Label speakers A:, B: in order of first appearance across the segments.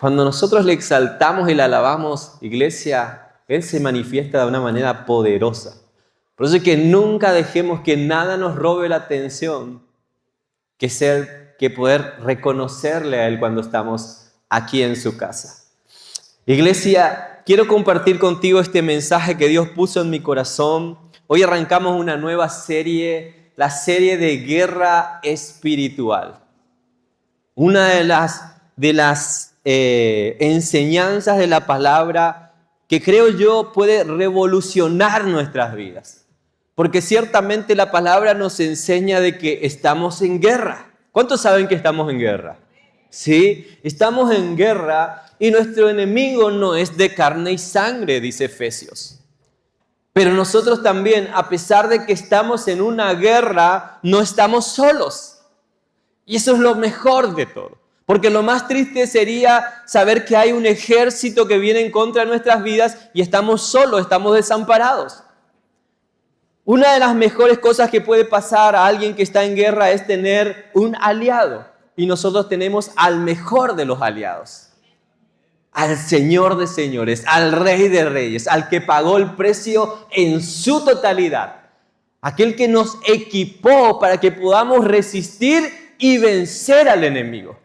A: Cuando nosotros le exaltamos y le alabamos, iglesia, Él se manifiesta de una manera poderosa. Por eso es que nunca dejemos que nada nos robe la atención, que poder reconocerle a Él cuando estamos aquí en su casa. Iglesia, quiero compartir contigo este mensaje que Dios puso en mi corazón. Hoy arrancamos una nueva serie, la serie de guerra espiritual. Una de las enseñanzas de la palabra que creo yo puede revolucionar nuestras vidas. Porque ciertamente la palabra nos enseña de que estamos en guerra. ¿Cuántos saben que estamos en guerra? Sí, estamos en guerra y nuestro enemigo no es de carne y sangre, dice Efesios. Pero nosotros también, a pesar de que estamos en una guerra, no estamos solos. Y eso es lo mejor de todo. Porque lo más triste sería saber que hay un ejército que viene en contra de nuestras vidas y estamos solos, estamos desamparados. Una de las mejores cosas que puede pasar a alguien que está en guerra es tener un aliado. Y nosotros tenemos al mejor de los aliados. Al Señor de señores, al Rey de reyes, al que pagó el precio en su totalidad. Aquel que nos equipó para que podamos resistir y vencer al enemigo.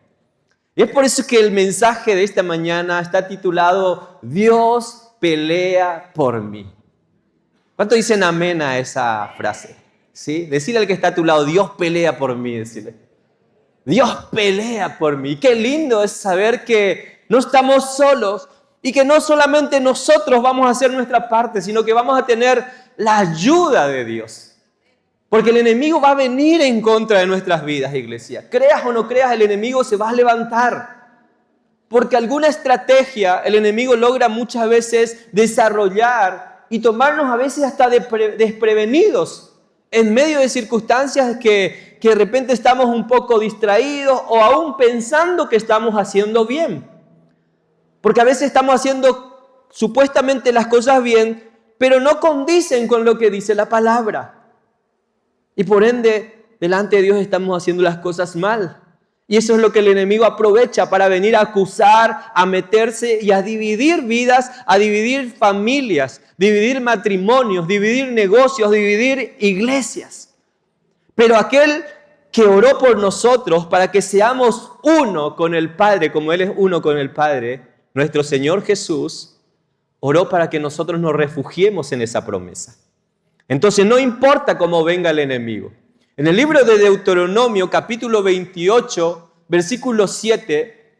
A: Y es por eso que el mensaje de esta mañana está titulado Dios pelea por mí. ¿Cuánto dicen amén a esa frase? ¿Sí? Decirle al que está a tu lado, Dios pelea por mí, decirle. Dios pelea por mí. Qué lindo es saber que no estamos solos y que no solamente nosotros vamos a hacer nuestra parte, sino que vamos a tener la ayuda de Dios. Porque el enemigo va a venir en contra de nuestras vidas, iglesia. Creas o no creas, el enemigo se va a levantar. Porque alguna estrategia el enemigo logra muchas veces desarrollar y tomarnos a veces hasta desprevenidos en medio de circunstancias que de repente estamos un poco distraídos o aún pensando que estamos haciendo bien. Porque a veces estamos haciendo supuestamente las cosas bien, pero no condicen con lo que dice la palabra. Y por ende, delante de Dios estamos haciendo las cosas mal. Y eso es lo que el enemigo aprovecha para venir a acusar, a meterse y a dividir vidas, a dividir familias, dividir matrimonios, dividir negocios, dividir iglesias. Pero aquel que oró por nosotros para que seamos uno con el Padre, como Él es uno con el Padre, nuestro Señor Jesús, oró para que nosotros nos refugiemos en esa promesa. Entonces no importa cómo venga el enemigo. En el libro de Deuteronomio, capítulo 28, versículo 7,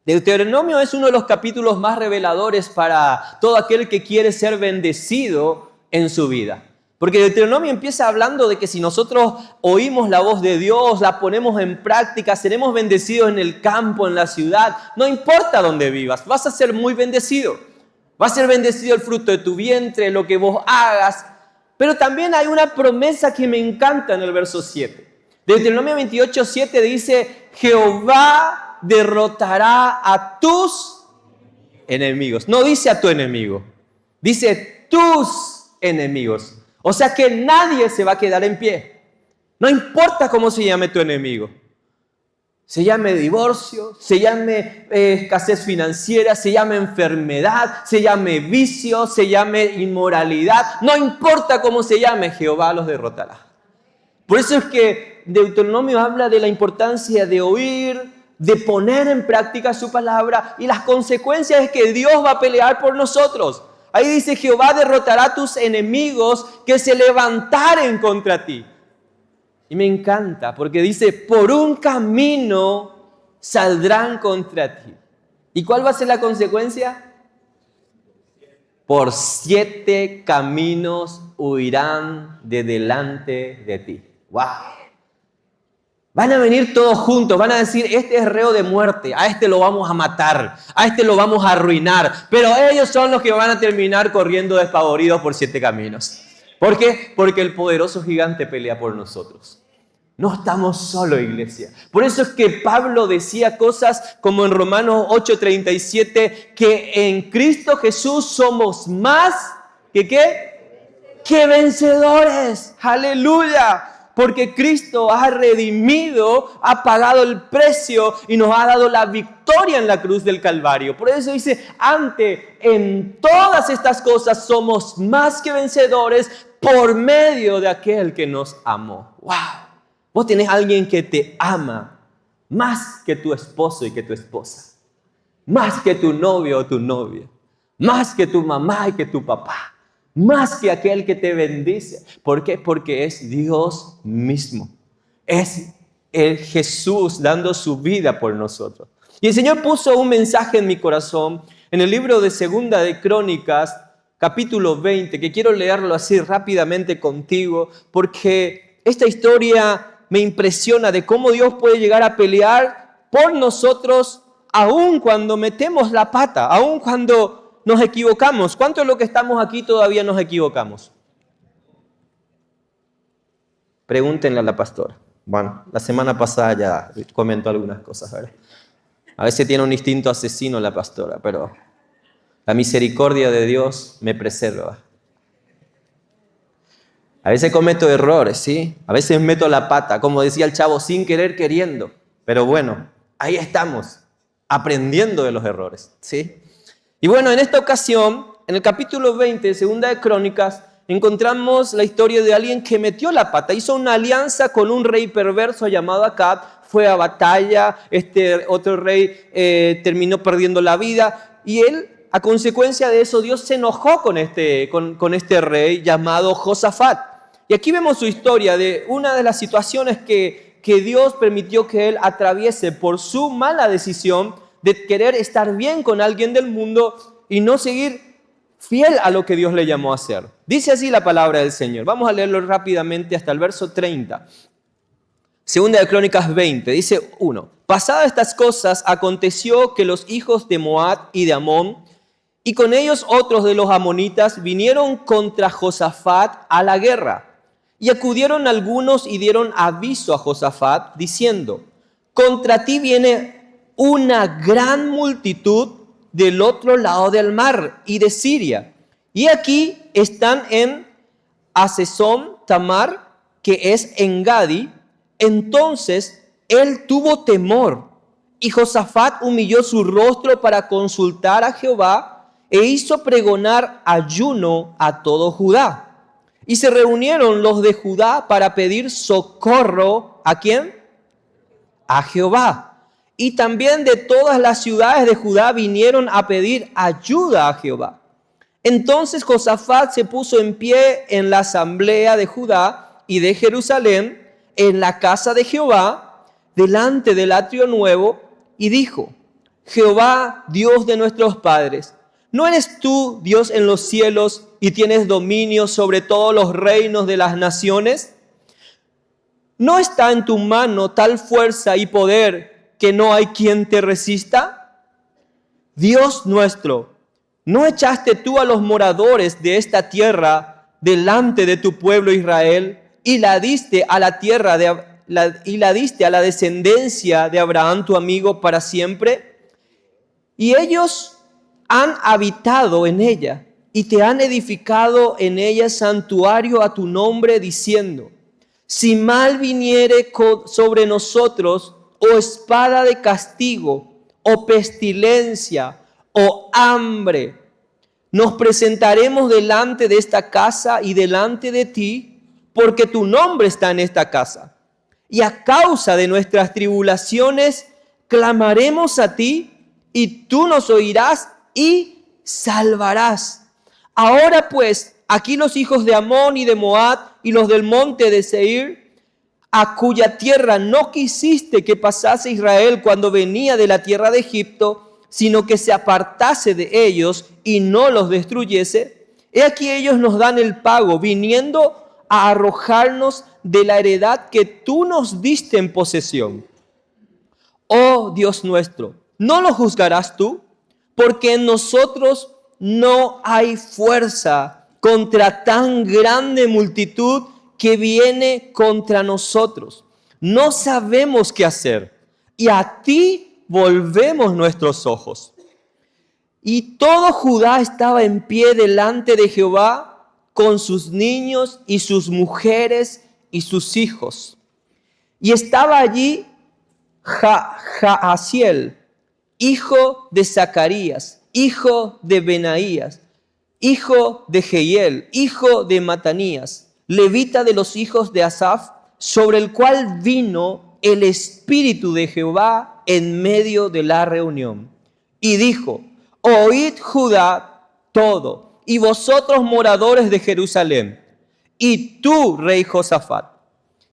A: Deuteronomio es uno de los capítulos más reveladores para todo aquel que quiere ser bendecido en su vida. Porque Deuteronomio empieza hablando de que si nosotros oímos la voz de Dios, la ponemos en práctica, seremos bendecidos en el campo, en la ciudad. No importa dónde vivas, vas a ser muy bendecido. Va a ser bendecido el fruto de tu vientre, lo que vos hagas. Pero también hay una promesa que me encanta en el verso 7. Deuteronomio 28, 7 dice, Jehová derrotará a tus enemigos. No dice a tu enemigo, dice tus enemigos. O sea que nadie se va a quedar en pie. No importa cómo se llame tu enemigo. Se llame divorcio, se llame escasez financiera, se llame enfermedad, se llame vicio, se llame inmoralidad. No importa cómo se llame, Jehová los derrotará. Por eso es que Deuteronomio habla de la importancia de oír, de poner en práctica su palabra y las consecuencias es que Dios va a pelear por nosotros. Ahí dice, Jehová derrotará a tus enemigos que se levantaren contra ti. Y me encanta porque dice, por un camino saldrán contra ti. ¿Y cuál va a ser la consecuencia? Por 7 caminos huirán de delante de ti. ¡Wow! Van a venir todos juntos, van a decir, este es reo de muerte, a este lo vamos a matar, a este lo vamos a arruinar. Pero ellos son los que van a terminar corriendo despavoridos por 7 caminos. ¿Por qué? Porque el poderoso gigante pelea por nosotros. No estamos solos, iglesia. Por eso es que Pablo decía cosas como en Romanos 8:37, que en Cristo Jesús somos más que ¿qué? Que vencedores. ¡Aleluya! porque Cristo ha redimido, ha pagado el precio y nos ha dado la victoria en la cruz del Calvario. Por eso dice, en todas estas cosas somos más que vencedores por medio de aquel que nos amó. ¡Wow! Vos tenés a alguien que te ama más que tu esposo y que tu esposa, más que tu novio o tu novia, más que tu mamá y que tu papá, más que aquel que te bendice. ¿Por qué? Porque es Dios mismo. Es el Jesús dando su vida por nosotros. Y el Señor puso un mensaje en mi corazón en el libro de Segunda de Crónicas, capítulo 20, que quiero leerlo así rápidamente contigo, porque esta historia me impresiona de cómo Dios puede llegar a pelear por nosotros aun cuando metemos la pata, aun cuando nos equivocamos. ¿Cuántos de los que estamos aquí todavía nos equivocamos? Pregúntenle a la pastora. Bueno, la semana pasada ya comentó algunas cosas, ¿verdad? A veces tiene un instinto asesino la pastora, pero la misericordia de Dios me preserva. A veces cometo errores, ¿sí? A veces meto la pata, como decía el chavo, sin querer queriendo. Pero bueno, ahí estamos, aprendiendo de los errores, ¿sí? Y bueno, en esta ocasión, en el capítulo 20 de Segunda de Crónicas, encontramos la historia de alguien que metió la pata, hizo una alianza con un rey perverso llamado Acab, fue a batalla, este otro rey terminó perdiendo la vida, y él, a consecuencia de eso, Dios se enojó con este rey llamado Josafat. Y aquí vemos su historia de una de las situaciones que Dios permitió que él atraviese por su mala decisión de querer estar bien con alguien del mundo y no seguir fiel a lo que Dios le llamó a hacer. Dice así la palabra del Señor. Vamos a leerlo rápidamente hasta el verso 30. Segunda de Crónicas 20, dice 1. Pasadas estas cosas, aconteció que los hijos de Moab y de Amón, y con ellos otros de los amonitas, vinieron contra Josafat a la guerra. Y acudieron algunos y dieron aviso a Josafat, diciendo, contra ti viene una gran multitud del otro lado del mar y de Siria. Y aquí están en Hasezón Tamar, que es en Gadi. Entonces él tuvo temor, y Josafat humilló su rostro para consultar a Jehová, e hizo pregonar ayuno a todo Judá. Y se reunieron los de Judá para pedir socorro, ¿a quién? A Jehová. Y también de todas las ciudades de Judá vinieron a pedir ayuda a Jehová. Entonces Josafat se puso en pie en la asamblea de Judá y de Jerusalén, en la casa de Jehová, delante del atrio nuevo, y dijo, Jehová, Dios de nuestros padres, ¿no eres tú Dios en los cielos y tienes dominio sobre todos los reinos de las naciones? ¿No está en tu mano tal fuerza y poder que no hay quien te resista? Dios nuestro, ¿no echaste tú a los moradores de esta tierra delante de tu pueblo Israel y la diste a la tierra diste a la descendencia de Abraham tu amigo para siempre? Y ellos han habitado en ella y te han edificado en ella santuario a tu nombre, diciendo, si mal viniere sobre nosotros, o espada de castigo, o pestilencia, o hambre, nos presentaremos delante de esta casa y delante de ti, porque tu nombre está en esta casa. Y a causa de nuestras tribulaciones, clamaremos a ti, y tú nos oirás y salvarás. Ahora pues, aquí los hijos de Amón y de Moab y los del monte de Seir, a cuya tierra no quisiste que pasase Israel cuando venía de la tierra de Egipto, sino que se apartase de ellos y no los destruyese, he aquí ellos nos dan el pago, viniendo a arrojarnos de la heredad que tú nos diste en posesión. Oh Dios nuestro, ¿no lo juzgarás tú? Porque en nosotros no hay fuerza contra tan grande multitud que viene contra nosotros. No sabemos qué hacer, y a ti volvemos nuestros ojos. Y todo Judá estaba en pie delante de Jehová, con sus niños y sus mujeres
B: y sus hijos. Y estaba allí Jaasiel, hijo de Zacarías, hijo de Benaías, hijo de Jehiel, hijo de Matanías, levita de los hijos de Asaf, sobre el cual vino el Espíritu de Jehová en medio de la reunión. Y dijo: oíd Judá todo, y vosotros moradores de Jerusalén, y tú, rey Josafat,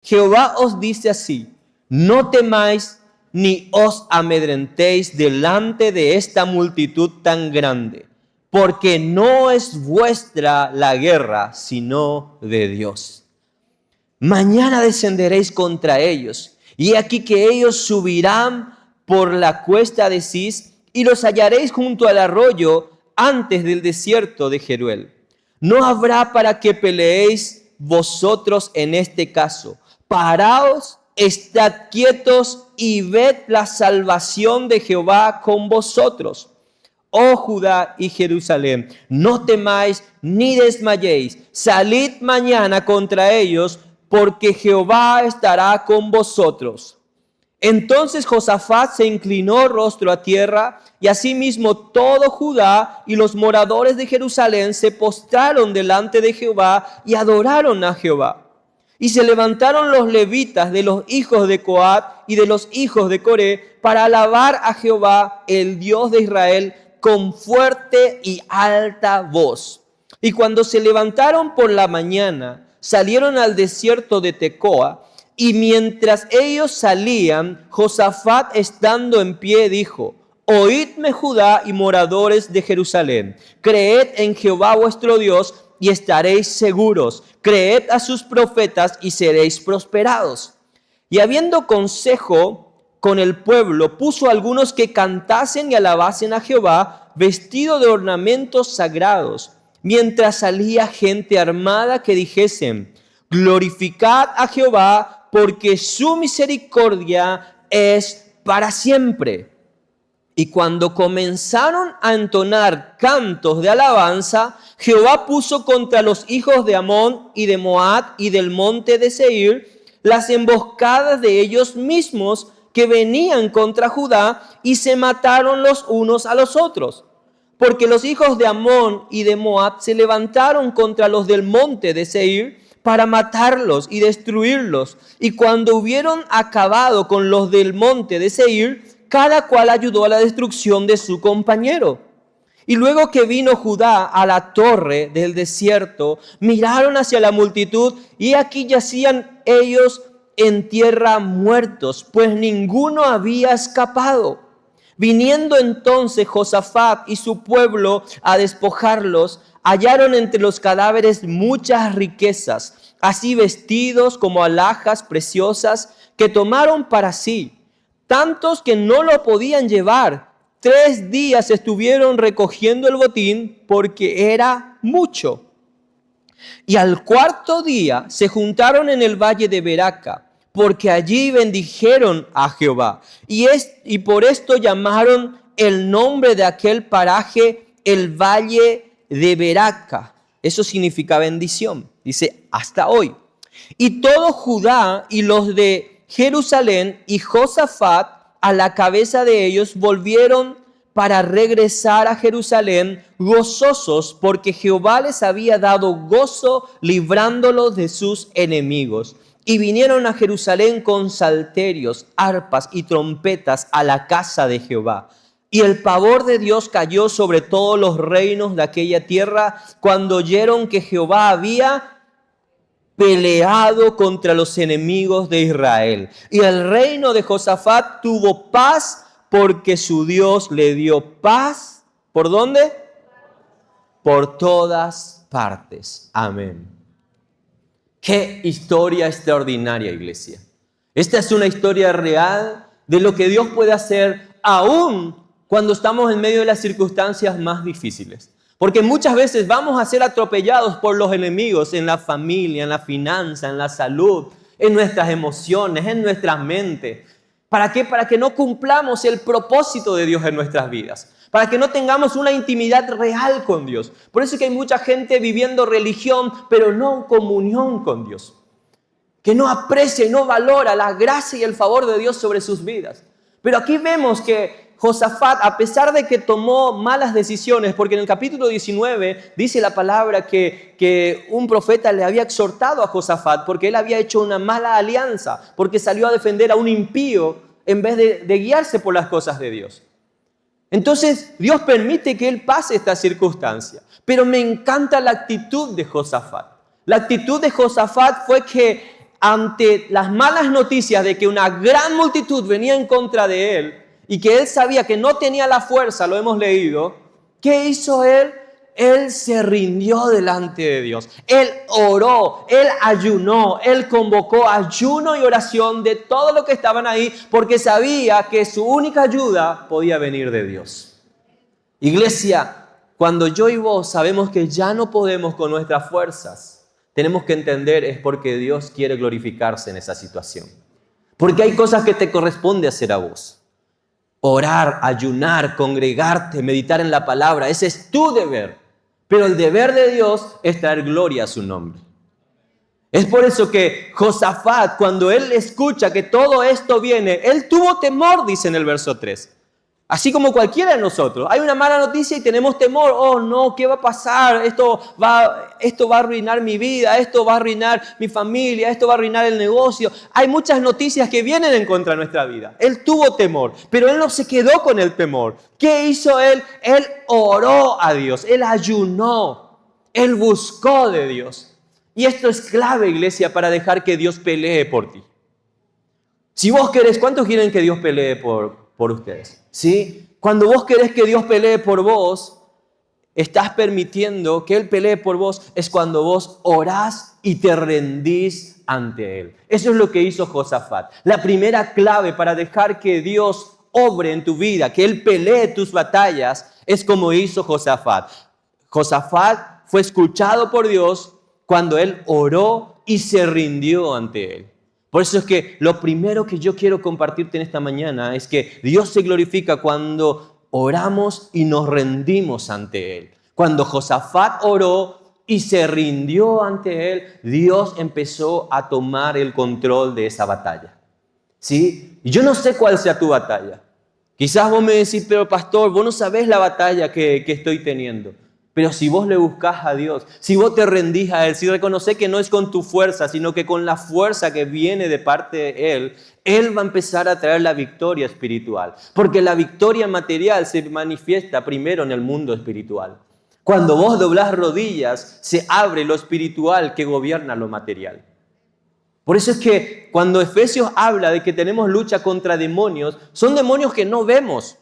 B: Jehová os dice así: no temáis ni os amedrentéis delante de esta multitud tan grande, porque no es vuestra la guerra, sino de Dios. Mañana descenderéis contra ellos, y aquí que ellos subirán por la cuesta de Cis, y los hallaréis junto al arroyo antes del desierto de Jeruel. No habrá para que peleéis vosotros en este caso. Paraos, estad quietos y ved la salvación de Jehová con vosotros. Oh Judá y Jerusalén, no temáis ni desmayéis. Salid mañana contra ellos, porque Jehová estará con vosotros. Entonces Josafat se inclinó rostro a tierra, y asimismo todo Judá y los moradores de Jerusalén se postraron delante de Jehová y adoraron a Jehová. Y se levantaron los levitas de los hijos de Coat y de los hijos de Coré para alabar a Jehová, el Dios de Israel, con fuerte y alta voz. Y cuando se levantaron por la mañana, salieron al desierto de Tecoa, y mientras ellos salían, Josafat, estando en pie, dijo: oídme Judá y moradores de Jerusalén, creed en Jehová vuestro Dios y estaréis seguros, creed a sus profetas y seréis prosperados. Y habiendo consejo con el pueblo, puso algunos que cantasen y alabasen a Jehová, vestido de ornamentos sagrados, mientras salía gente armada que dijesen: glorificad a Jehová, porque su misericordia es para siempre. Y cuando comenzaron a entonar cantos de alabanza, Jehová puso contra los hijos de Amón y de Moab y del monte de Seir las emboscadas de ellos mismos que venían contra Judá, y se mataron los unos a los otros. Porque los hijos de Amón y de Moab se levantaron contra los del monte de Seir para matarlos y destruirlos. Y cuando hubieron acabado con los del monte de Seir, cada cual ayudó a la destrucción de su compañero. Y luego que vino Judá a la torre del desierto, miraron hacia la multitud, y aquí yacían ellos en tierra muertos, pues ninguno había escapado. Viniendo entonces Josafat y su pueblo a despojarlos, hallaron entre los cadáveres muchas riquezas, así vestidos como alhajas preciosas, que tomaron para sí, tantos que no lo podían llevar. 3 días estuvieron recogiendo el botín, porque era mucho. Y al 4.º día se juntaron en el valle de Beraca, porque allí bendijeron a Jehová. Y por esto llamaron el nombre de aquel paraje el valle de Beraca. Eso significa bendición. Dice, hasta hoy. Y todo Judá y los de Jerusalén y Josafat, a la cabeza de ellos, volvieron para regresar a Jerusalén gozosos, porque Jehová les había dado gozo librándolos de sus enemigos. Y vinieron a Jerusalén con salterios, arpas y trompetas a la casa de Jehová. Y el pavor de Dios cayó sobre todos los reinos de aquella tierra cuando oyeron que Jehová había peleado contra los enemigos de Israel. Y el reino de Josafat tuvo paz, porque su Dios le dio paz. ¿Por dónde? Por todas partes. Amén. Qué historia extraordinaria, iglesia. Esta es una historia real de lo que Dios puede hacer aún cuando estamos en medio de las circunstancias más difíciles. Porque muchas veces vamos a ser atropellados por los enemigos en la familia, en la finanza, en la salud, en nuestras emociones, en nuestra mente. ¿Para qué? Para que no cumplamos el propósito de Dios en nuestras vidas. Para que no tengamos una intimidad real con Dios. Por eso es que hay mucha gente viviendo religión, pero no comunión con Dios. que no aprecia y no valora la gracia y el favor de Dios sobre sus vidas. Pero aquí vemos que Josafat, a pesar de que tomó malas decisiones, porque en el capítulo 19 dice la palabra que un profeta le había exhortado a Josafat porque él había hecho una mala alianza, porque salió a defender a un impío en vez de guiarse por las cosas de Dios. Entonces Dios permite que él pase esta circunstancia. Pero me encanta la actitud de Josafat. La actitud de Josafat fue que ante las malas noticias de que una gran multitud venía en contra de él y que él sabía que no tenía la fuerza, lo hemos leído, ¿qué hizo él? Él se rindió delante de Dios. Él oró, él ayunó, él convocó ayuno y oración de todo lo que estaban ahí porque sabía que su única ayuda podía venir de Dios. Iglesia, cuando yo y vos sabemos que ya no podemos con nuestras fuerzas, tenemos que entender es porque Dios quiere glorificarse en esa situación. Porque hay cosas que te corresponde hacer a vos. Orar, ayunar, congregarte, meditar en la palabra, ese es tu deber. Pero el deber de Dios es traer gloria a su nombre. Es por eso que Josafat, cuando él escucha que todo esto viene, él tuvo temor, dice en el verso 3. Así como cualquiera de nosotros. Hay una mala noticia y tenemos temor. Oh no, ¿qué va a pasar? Esto va a arruinar mi vida, esto va a arruinar mi familia, esto va a arruinar el negocio. Hay muchas noticias que vienen en contra de nuestra vida. Él tuvo temor, pero él no se quedó con el temor. ¿Qué hizo él? Él oró a Dios, él ayunó, él buscó de Dios. Y esto es clave, iglesia, para dejar que Dios pelee por ti. Si vos querés, ¿cuántos quieren que Dios pelee por ustedes? ¿Sí? Cuando vos querés que Dios pelee por vos, estás permitiendo que Él pelee por vos, es cuando vos orás y te rendís ante Él. Eso es lo que hizo Josafat. La primera clave para dejar que Dios obre en tu vida, que Él pelee tus batallas, es como hizo Josafat. Josafat fue escuchado por Dios cuando él oró y se rindió ante Él. Por eso es que lo primero que yo quiero compartirte en esta mañana es que Dios se glorifica cuando oramos y nos rendimos ante Él. Cuando Josafat oró y se rindió ante Él, Dios empezó a tomar el control de esa batalla. ¿Sí? Y yo no sé cuál sea tu batalla. Quizás vos me decís, pero pastor, vos no sabés la batalla que estoy teniendo. Pero si vos le buscás a Dios, si vos te rendís a Él, si reconoces que no es con tu fuerza, sino que con la fuerza que viene de parte de Él, Él va a empezar a traer la victoria espiritual. Porque la victoria material se manifiesta primero en el mundo espiritual. Cuando vos doblás rodillas, se abre lo espiritual que gobierna lo material. Por eso es que cuando Efesios habla de que tenemos lucha contra demonios, son demonios que no vemos.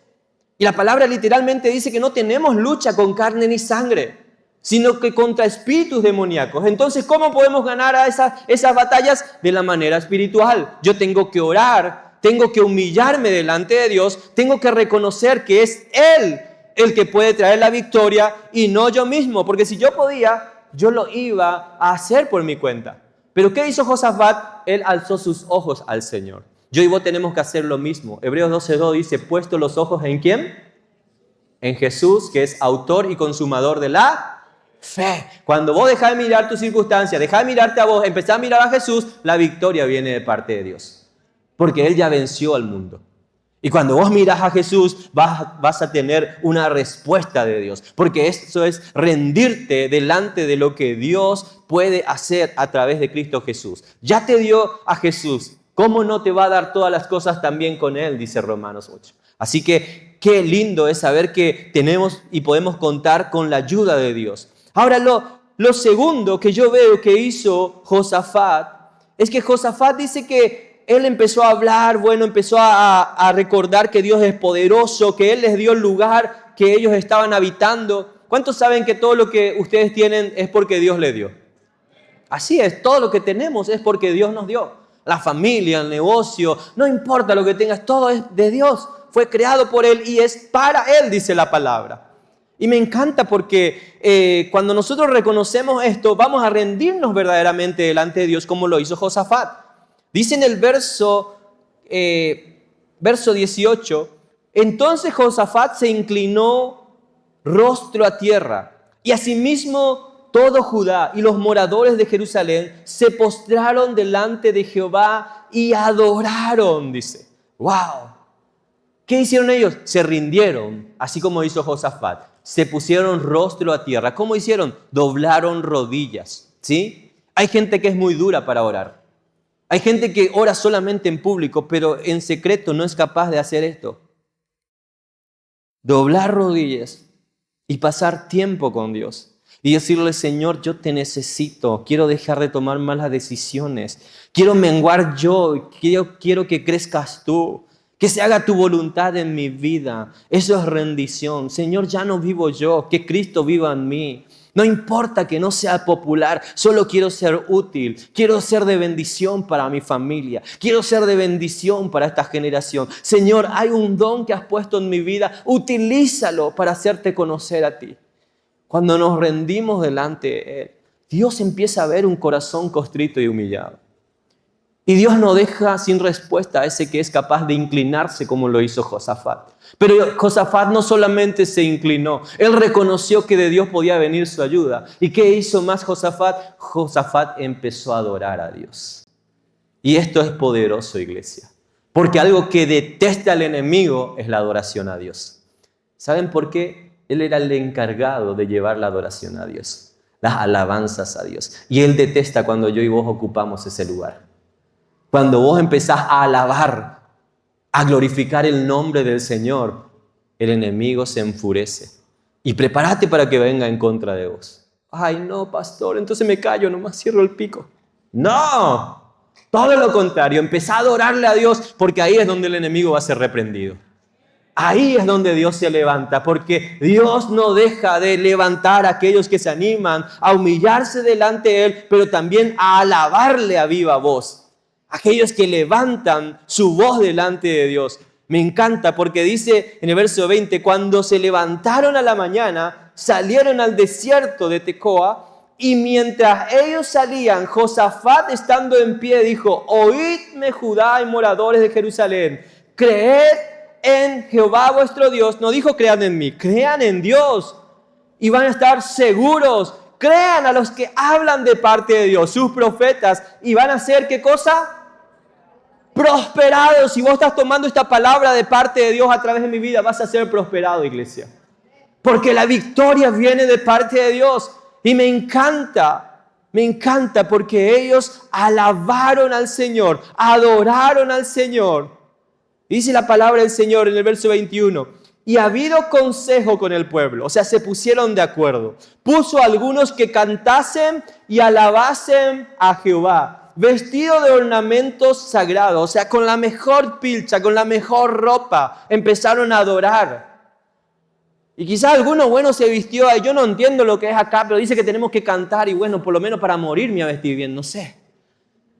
B: Y la palabra literalmente dice que no tenemos lucha con carne ni sangre, sino que contra espíritus demoníacos. Entonces, ¿cómo podemos ganar a esas batallas? De la manera espiritual. Yo tengo que orar, tengo que humillarme delante de Dios, tengo que reconocer que es Él el que puede traer la victoria y no yo mismo. Porque si yo podía, yo lo iba a hacer por mi cuenta. Pero ¿qué hizo Josafat? Él alzó sus ojos al Señor. Yo y vos tenemos que hacer lo mismo. Hebreos 12:2 dice, puesto los ojos ¿en quién? En Jesús, que es autor y consumador de la fe. Cuando vos dejás de mirar tu circunstancia, dejás de mirarte a vos, empezás a mirar a Jesús, la victoria viene de parte de Dios. Porque Él ya venció al mundo. Y cuando vos mirás a Jesús, vas a tener una respuesta de Dios. Porque eso es rendirte delante de lo que Dios puede hacer a través de Cristo Jesús. Ya te dio a Jesús. ¿Cómo no te va a dar todas las cosas también con Él? Dice Romanos 8. Así que qué lindo es saber que tenemos y podemos contar con la ayuda de Dios. Ahora lo segundo que yo veo que hizo Josafat es que Josafat dice que él empezó a hablar, empezó a recordar que Dios es poderoso, que Él les dio el lugar que ellos estaban habitando. ¿Cuántos saben que todo lo que ustedes tienen es porque Dios les dio? Así es, todo lo que tenemos es porque Dios nos dio. La familia, el negocio, no importa lo que tengas, todo es de Dios. Fue creado por Él y es para Él, dice la palabra. Y me encanta porque cuando nosotros reconocemos esto, vamos a rendirnos verdaderamente delante de Dios como lo hizo Josafat. Dice en el verso 18, entonces Josafat se inclinó rostro a tierra y asimismo todo Judá y los moradores de Jerusalén se postraron delante de Jehová y adoraron, dice. ¡Wow! ¿Qué hicieron ellos? Se rindieron, así como hizo Josafat. Se pusieron rostro a tierra. ¿Cómo hicieron? Doblaron rodillas, ¿sí? Hay gente que es muy dura para orar. Hay gente que ora solamente en público, pero en secreto no es capaz de hacer esto. Doblar rodillas y pasar tiempo con Dios. Y decirle, Señor, yo te necesito. Quiero dejar de tomar malas decisiones. Quiero menguar yo. Quiero que crezcas tú. Que se haga tu voluntad en mi vida. Eso es rendición. Señor, ya no vivo yo. Que Cristo viva en mí. No importa que no sea popular, solo quiero ser útil, quiero ser de bendición para mi familia, quiero ser de bendición para esta generación. Señor, hay un don que has puesto en mi vida, utilízalo para hacerte conocer a ti. Cuando nos rendimos delante de Él, Dios empieza a ver un corazón contrito y humillado. Y Dios no deja sin respuesta a ese que es capaz de inclinarse como lo hizo Josafat. Pero Josafat no solamente se inclinó, él reconoció que de Dios podía venir su ayuda. ¿Y qué hizo más Josafat? Josafat empezó a adorar a Dios. Y esto es poderoso, iglesia. Porque algo que detesta al enemigo es la adoración a Dios. ¿Saben por qué? Él era el encargado de llevar la adoración a Dios, las alabanzas a Dios. Y él detesta cuando yo y vos ocupamos ese lugar. Cuando vos empezás a alabar, a glorificar el nombre del Señor, el enemigo se enfurece. Y prepárate para que venga en contra de vos. Ay, no, pastor, entonces me callo, nomás cierro el pico. No, todo lo contrario, empezá a adorarle a Dios porque ahí es donde el enemigo va a ser reprendido. Ahí es donde Dios se levanta, porque Dios no deja de levantar a aquellos que se animan a humillarse delante de Él, pero también a alabarle a viva voz. Aquellos que levantan su voz delante de Dios. Me encanta porque dice en el verso 20, cuando se levantaron a la mañana, salieron al desierto de Tecoa, y mientras ellos salían, Josafat estando en pie dijo, oídme Judá y moradores de Jerusalén, creed en Jehová vuestro Dios. No dijo crean en mí, crean en Dios y van a estar seguros. Crean a los que hablan de parte de Dios, sus profetas, y van a hacer ¿qué cosa? Prosperados. Si vos estás tomando esta palabra de parte de Dios a través de mi vida, vas a ser prosperado, iglesia. Porque la victoria viene de parte de Dios. Y me encanta porque ellos alabaron al Señor, adoraron al Señor. Dice la palabra del Señor en el verso 21. Y ha habido consejo con el pueblo, o sea, se pusieron de acuerdo. Puso a algunos que cantasen y alabasen a Jehová, vestido de ornamentos sagrados, o sea, con la mejor pilcha, con la mejor ropa, empezaron a adorar. Y quizás alguno bueno se vistió, yo no entiendo lo que es acá, pero dice que tenemos que cantar y bueno, por lo menos para morir me voy a vestir bien, no sé.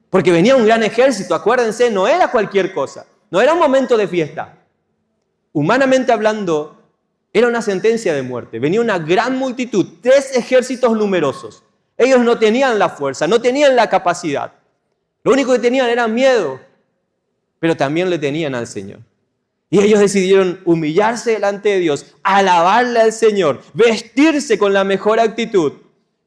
B: Porque venía un gran ejército, acuérdense, no era cualquier cosa, no era un momento de fiesta. Humanamente hablando, era una sentencia de muerte. Venía una gran multitud, 3 ejércitos numerosos. Ellos no tenían la fuerza, no tenían la capacidad. Lo único que tenían era miedo, pero también le tenían al Señor. Y ellos decidieron humillarse delante de Dios, alabarle al Señor, vestirse con la mejor actitud.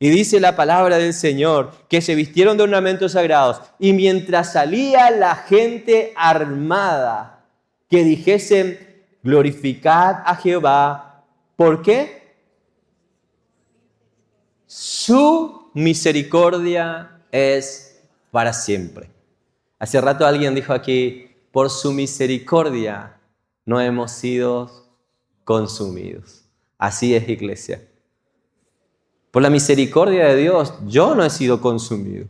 B: Y dice la palabra del Señor que se vistieron de ornamentos sagrados. Y mientras salía la gente armada, que dijesen, glorificad a Jehová. ¿Por qué? Su misericordia es para siempre. Hace rato alguien dijo aquí, por su misericordia no hemos sido consumidos. Así es, iglesia. Por la misericordia de Dios, yo no he sido consumido.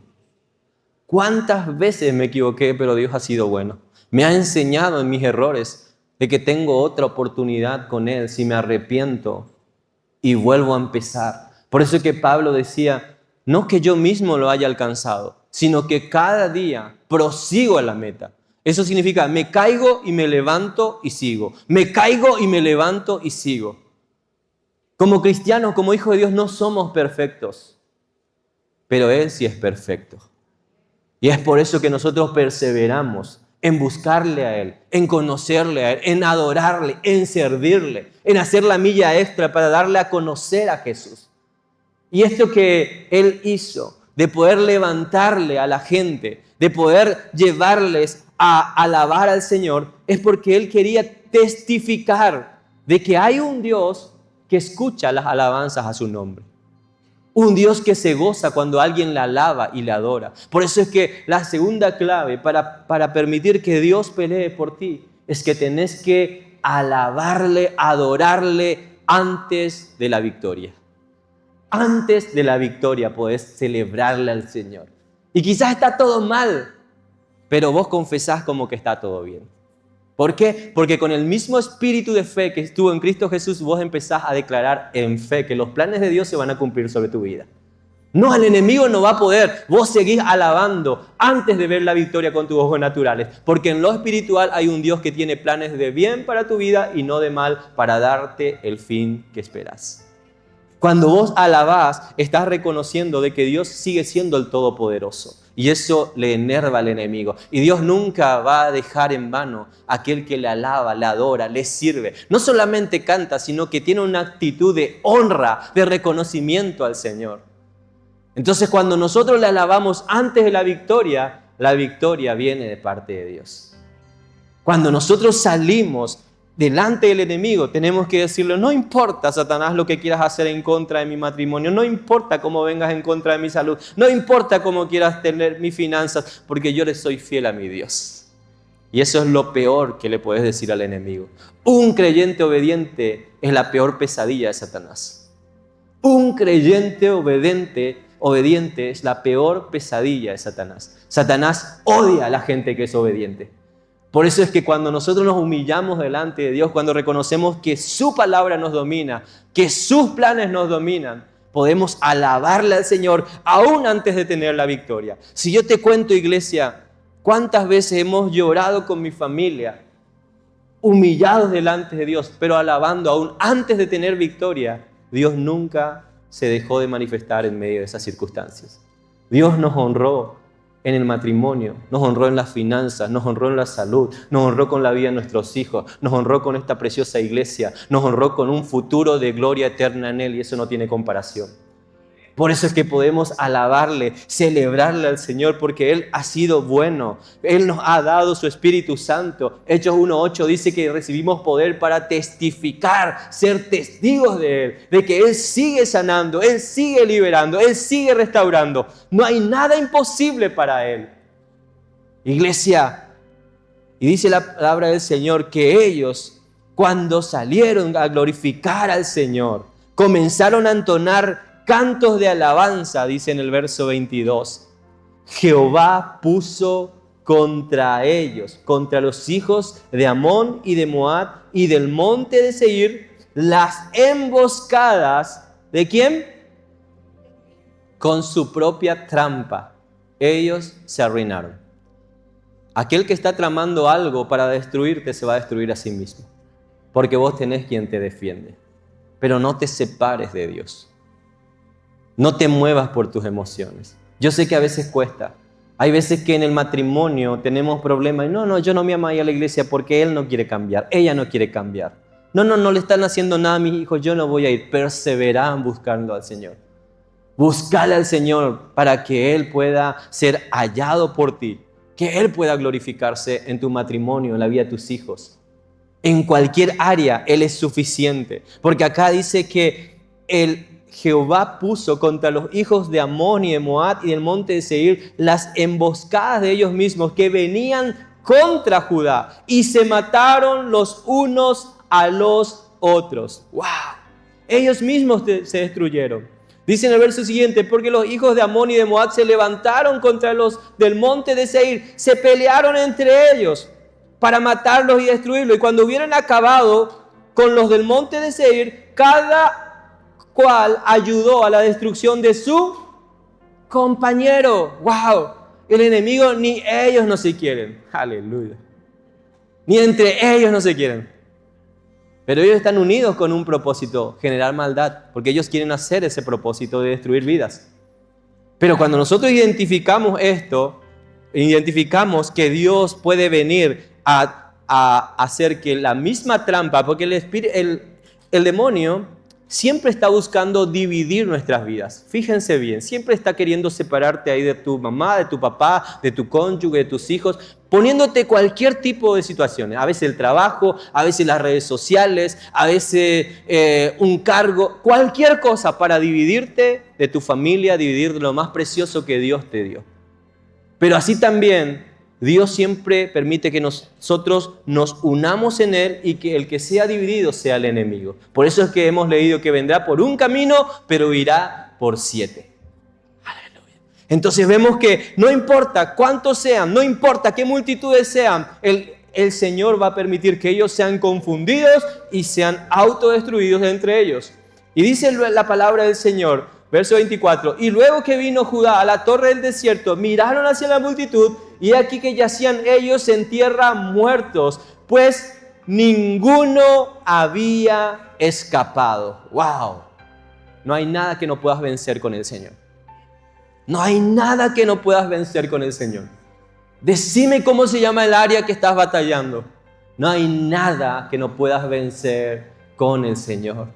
B: ¿Cuántas veces me equivoqué, pero Dios ha sido bueno? Me ha enseñado en mis errores de que tengo otra oportunidad con Él si me arrepiento y vuelvo a empezar. Por eso es que Pablo decía, no que yo mismo lo haya alcanzado, sino que cada día prosigo a la meta. Eso significa, me caigo y me levanto y sigo. Me caigo y me levanto y sigo. Como cristianos, como hijos de Dios, no somos perfectos, pero Él sí es perfecto. Y es por eso que nosotros perseveramos en buscarle a Él, en conocerle a Él, en adorarle, en servirle, en hacer la milla extra para darle a conocer a Jesús. Y esto que Él hizo, de poder levantarle a la gente, de poder llevarles a alabar al Señor, es porque Él quería testificar de que hay un Dios que escucha las alabanzas a su nombre. Un Dios que se goza cuando alguien le alaba y le adora. Por eso es que la segunda clave para permitir que Dios pelee por ti es que tenés que alabarle, adorarle antes de la victoria. Antes de la victoria podés celebrarle al Señor. Y quizás está todo mal, pero vos confesás como que está todo bien. ¿Por qué? Porque con el mismo espíritu de fe que estuvo en Cristo Jesús, vos empezás a declarar en fe que los planes de Dios se van a cumplir sobre tu vida. No, el enemigo no va a poder. Vos seguís alabando antes de ver la victoria con tus ojos naturales. Porque en lo espiritual hay un Dios que tiene planes de bien para tu vida y no de mal para darte el fin que esperas. Cuando vos alabás, estás reconociendo de que Dios sigue siendo el Todopoderoso. Y eso le enerva al enemigo. Y Dios nunca va a dejar en vano a aquel que le alaba, le adora, le sirve. No solamente canta, sino que tiene una actitud de honra, de reconocimiento al Señor. Entonces, cuando nosotros le alabamos antes de la victoria viene de parte de Dios. Cuando nosotros salimos delante del enemigo, tenemos que decirle: no importa, Satanás, lo que quieras hacer en contra de mi matrimonio, no importa cómo vengas en contra de mi salud, no importa cómo quieras tener mis finanzas, porque yo le soy fiel a mi Dios. Y eso es lo peor que le puedes decir al enemigo. Un creyente obediente es la peor pesadilla de Satanás. Un creyente obediente es la peor pesadilla de Satanás. Satanás odia a la gente que es obediente. Por eso es que cuando nosotros nos humillamos delante de Dios, cuando reconocemos que su palabra nos domina, que sus planes nos dominan, podemos alabarle al Señor aún antes de tener la victoria. Si yo te cuento, iglesia, cuántas veces hemos llorado con mi familia, humillados delante de Dios, pero alabando aún antes de tener victoria, Dios nunca se dejó de manifestar en medio de esas circunstancias. Dios nos honró en el matrimonio, nos honró en las finanzas, nos honró en la salud, nos honró con la vida de nuestros hijos, nos honró con esta preciosa iglesia, nos honró con un futuro de gloria eterna en Él, y eso no tiene comparación. Por eso es que podemos alabarle, celebrarle al Señor, porque Él ha sido bueno. Él nos ha dado su Espíritu Santo. Hechos 1:8 dice que recibimos poder para testificar, ser testigos de Él, de que Él sigue sanando, Él sigue liberando, Él sigue restaurando. No hay nada imposible para Él. Iglesia, y dice la palabra del Señor que ellos, cuando salieron a glorificar al Señor, comenzaron a entonar cantos de alabanza, dice en el verso 22. Jehová puso contra ellos, contra los hijos de Amón y de Moab y del monte de Seir, las emboscadas, ¿de quién? Con su propia trampa. Ellos se arruinaron. Aquel que está tramando algo para destruirte se va a destruir a sí mismo, porque vos tenés quien te defiende. Pero no te separes de Dios. No te muevas por tus emociones. Yo sé que a veces cuesta. Hay veces que en el matrimonio tenemos problemas. No, yo no me amo a ir a la iglesia porque él no quiere cambiar, ella no quiere cambiar. No le están haciendo nada a mis hijos, yo no voy a ir. Perseveran buscando al Señor. Búscale al Señor para que Él pueda ser hallado por ti, que Él pueda glorificarse en tu matrimonio, en la vida de tus hijos. En cualquier área Él es suficiente. Porque acá dice que Jehová puso contra los hijos de Amón y de Moab y del monte de Seir las emboscadas de ellos mismos que venían contra Judá y se mataron los unos a los otros. ¡Wow! Ellos mismos se destruyeron. Dice en el verso siguiente: porque los hijos de Amón y de Moab se levantaron contra los del monte de Seir, se pelearon entre ellos para matarlos y destruirlos. Y cuando hubieron acabado con los del monte de Seir, cada cual ayudó a la destrucción de su compañero. ¡Wow! El enemigo ni ellos no se quieren. ¡Aleluya! Ni entre ellos no se quieren. Pero ellos están unidos con un propósito: generar maldad, porque ellos quieren hacer ese propósito de destruir vidas. Pero cuando nosotros identificamos esto, identificamos que Dios puede venir a hacer que la misma trampa, porque el demonio
A: siempre está buscando dividir nuestras vidas. Fíjense bien, siempre está queriendo separarte ahí de tu mamá, de tu papá, de tu cónyuge, de tus hijos, poniéndote cualquier tipo de situaciones. A veces el trabajo, a veces las redes sociales, a veces un cargo, cualquier cosa para dividirte de tu familia, dividir de lo más precioso que Dios te dio. Pero así también Dios siempre permite que nosotros nos unamos en Él y que el que sea dividido sea el enemigo. Por eso es que hemos leído que vendrá por un camino, pero irá por 7. Aleluya. Entonces vemos que no importa cuántos sean, no importa qué multitudes sean, el Señor va a permitir que ellos sean confundidos y sean autodestruidos entre ellos. Y dice la palabra del Señor, verso 24, y luego que vino Judá a la torre del desierto, miraron hacia la multitud, y aquí que yacían ellos en tierra muertos, pues ninguno había escapado. ¡Wow! No hay nada que no puedas vencer con el Señor. No hay nada que no puedas vencer con el Señor. Decime cómo se llama el área que estás batallando. No hay nada que no puedas vencer con el Señor.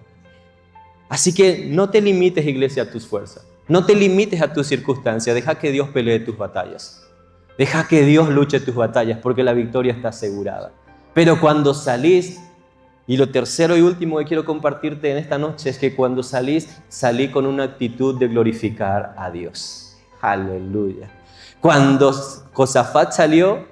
A: Así que no te limites, iglesia, a tus fuerzas. No te limites a tus circunstancias. Deja que Dios pelee tus batallas. Deja que Dios luche tus batallas porque la victoria está asegurada. Pero cuando salís, y lo tercero y último que quiero compartirte en esta noche es que cuando salí con una actitud de glorificar a Dios. Aleluya. Cuando Josafat salió,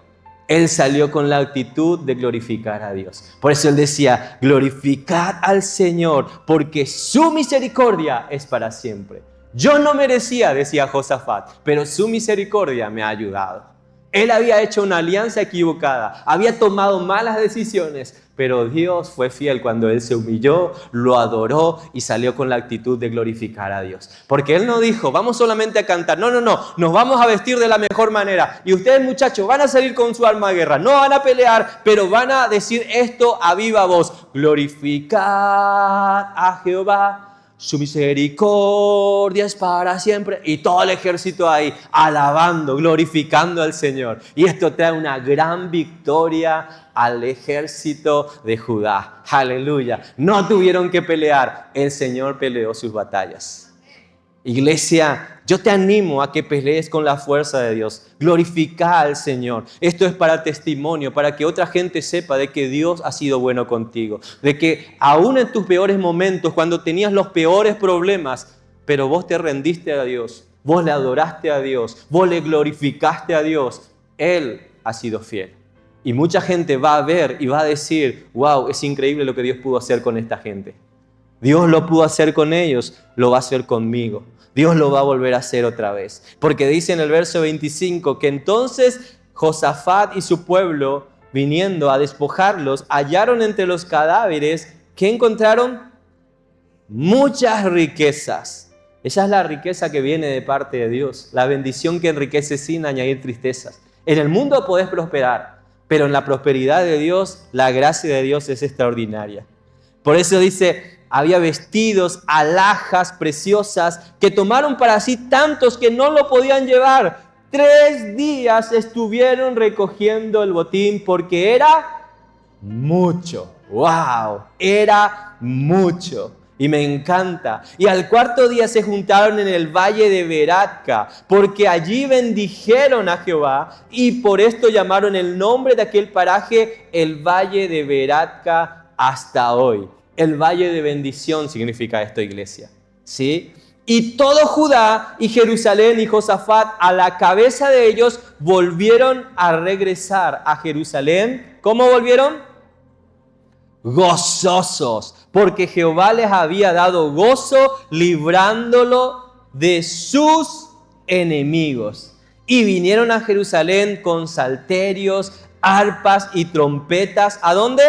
A: él salió con la actitud de glorificar a Dios. Por eso él decía, glorificad al Señor, porque su misericordia es para siempre. Yo no merecía, decía Josafat, pero su misericordia me ha ayudado. Él había hecho una alianza equivocada, había tomado malas decisiones, pero Dios fue fiel cuando él se humilló, lo adoró y salió con la actitud de glorificar a Dios. Porque él no dijo, vamos solamente a cantar, no, nos vamos a vestir de la mejor manera. Y ustedes, muchachos, van a salir con su arma de guerra, no van a pelear, pero van a decir esto a viva voz, glorificad a Jehová. Su misericordia es para siempre. Y todo el ejército ahí alabando, glorificando al Señor. Y esto trae una gran victoria al ejército de Judá. Aleluya. No tuvieron que pelear. El Señor peleó sus batallas. Iglesia, yo te animo a que pelees con la fuerza de Dios. Glorifica al Señor. Esto es para testimonio, para que otra gente sepa de que Dios ha sido bueno contigo. De que aún en tus peores momentos, cuando tenías los peores problemas, pero vos te rendiste a Dios, vos le adoraste a Dios, vos le glorificaste a Dios, Él ha sido fiel. Y mucha gente va a ver y va a decir, wow, es increíble lo que Dios pudo hacer con esta gente. Dios lo pudo hacer con ellos, lo va a hacer conmigo. Dios lo va a volver a hacer otra vez. Porque dice en el verso 25 que entonces Josafat y su pueblo, viniendo a despojarlos, hallaron entre los cadáveres, ¿qué encontraron? Muchas riquezas. Esa es la riqueza que viene de parte de Dios. La bendición que enriquece sin añadir tristezas. En el mundo podés prosperar, pero en la prosperidad de Dios, la gracia de Dios es extraordinaria. Por eso dice, había vestidos, alhajas preciosas que tomaron para sí tantos que no lo podían llevar. 3 días estuvieron recogiendo el botín porque era mucho. ¡Wow! Era mucho. Y me encanta. Y al 4.º día se juntaron en el valle de Beratca, porque allí bendijeron a Jehová y por esto llamaron el nombre de aquel paraje el valle de Beratca hasta hoy. El valle de bendición significa esto, iglesia. ¿Sí? Y todo Judá y Jerusalén y Josafat a la cabeza de ellos volvieron a regresar a Jerusalén. ¿Cómo volvieron? Gozosos, porque Jehová les había dado gozo librándolo de sus enemigos. Y vinieron a Jerusalén con salterios, arpas y trompetas. ¿A dónde?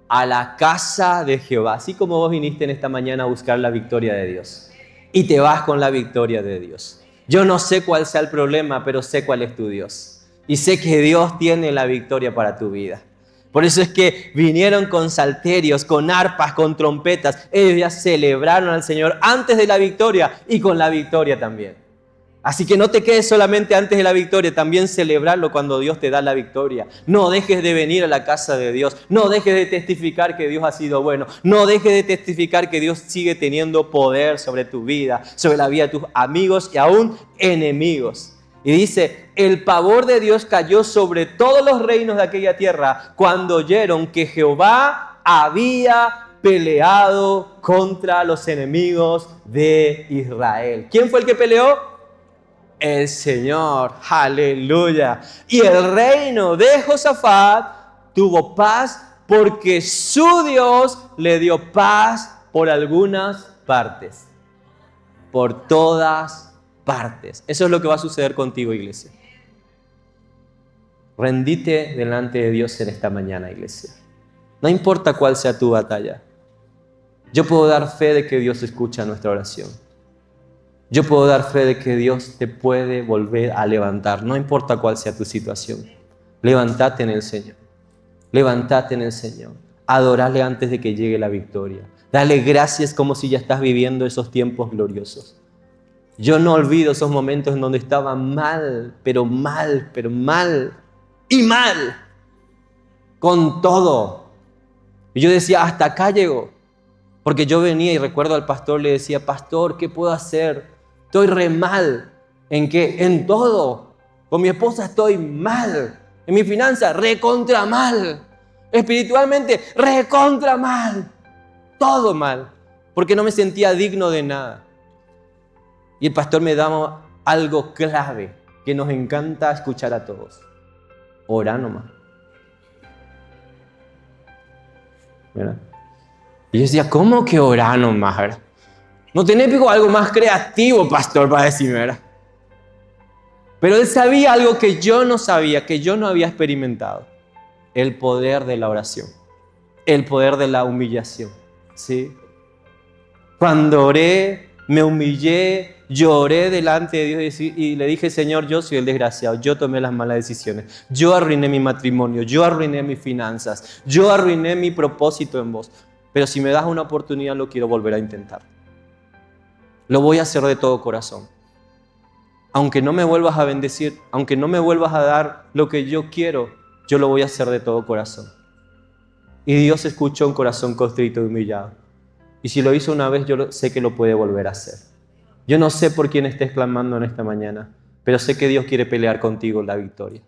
A: A la casa de Jehová. Así como vos viniste en esta mañana a buscar la victoria de Dios. Y te vas con la victoria de Dios. Yo no sé cuál sea el problema, pero sé cuál es tu Dios. Y sé que Dios tiene la victoria para tu vida. Por eso es que vinieron con salterios, con arpas, con trompetas. Ellos ya celebraron al Señor antes de la victoria y con la victoria también. Así que no te quedes solamente antes de la victoria, también celebrarlo cuando Dios te da la victoria. No dejes de venir a la casa de Dios. No dejes de testificar que Dios ha sido bueno. No dejes de testificar que Dios sigue teniendo poder sobre tu vida, sobre la vida de tus amigos y aún enemigos. Y dice, el pavor de Dios cayó sobre todos los reinos de aquella tierra cuando oyeron que Jehová había peleado contra los enemigos de Israel. ¿Quién fue el que peleó? El Señor, aleluya. Y el reino de Josafat tuvo paz porque su Dios le dio paz por algunas partes. Por todas partes. Eso es lo que va a suceder contigo, iglesia. Rendite delante de Dios en esta mañana, iglesia. No importa cuál sea tu batalla. Yo puedo dar fe de que Dios escucha nuestra oración. Yo puedo dar fe de que Dios te puede volver a levantar, no importa cuál sea tu situación. Levántate en el Señor. Levántate en el Señor. Adorale antes de que llegue la victoria. Dale gracias como si ya estás viviendo esos tiempos gloriosos. Yo no olvido esos momentos en donde estaba mal, pero mal, y mal, con todo. Y yo decía, hasta acá llegó. Porque yo venía y recuerdo al pastor, le decía, pastor, ¿qué puedo hacer? Estoy re mal. ¿En qué? En todo. Con mi esposa estoy mal. En mi finanza, recontra mal. Espiritualmente, recontra mal. Todo mal. Porque no me sentía digno de nada. Y el pastor me daba algo clave que nos encanta escuchar a todos. Orá nomás. ¿Verdad? Y yo decía, ¿cómo que orá nomás? ¿Verdad? No tenés algo más creativo, pastor, para decirme, ¿verdad? Pero él sabía algo que yo no sabía, que yo no había experimentado. El poder de la oración. El poder de la humillación. ¿Sí? Cuando oré, me humillé, lloré delante de Dios y le dije, Señor, yo soy el desgraciado, yo tomé las malas decisiones, yo arruiné mi matrimonio, yo arruiné mis finanzas, yo arruiné mi propósito en vos. Pero si me das una oportunidad, lo quiero volver a intentar. Lo voy a hacer de todo corazón. Aunque no me vuelvas a bendecir, aunque no me vuelvas a dar lo que yo quiero, yo lo voy a hacer de todo corazón. Y Dios escuchó un corazón contrito y humillado. Y si lo hizo una vez, yo sé que lo puede volver a hacer. Yo no sé por quién estés clamando en esta mañana, pero sé que Dios quiere pelear contigo la victoria.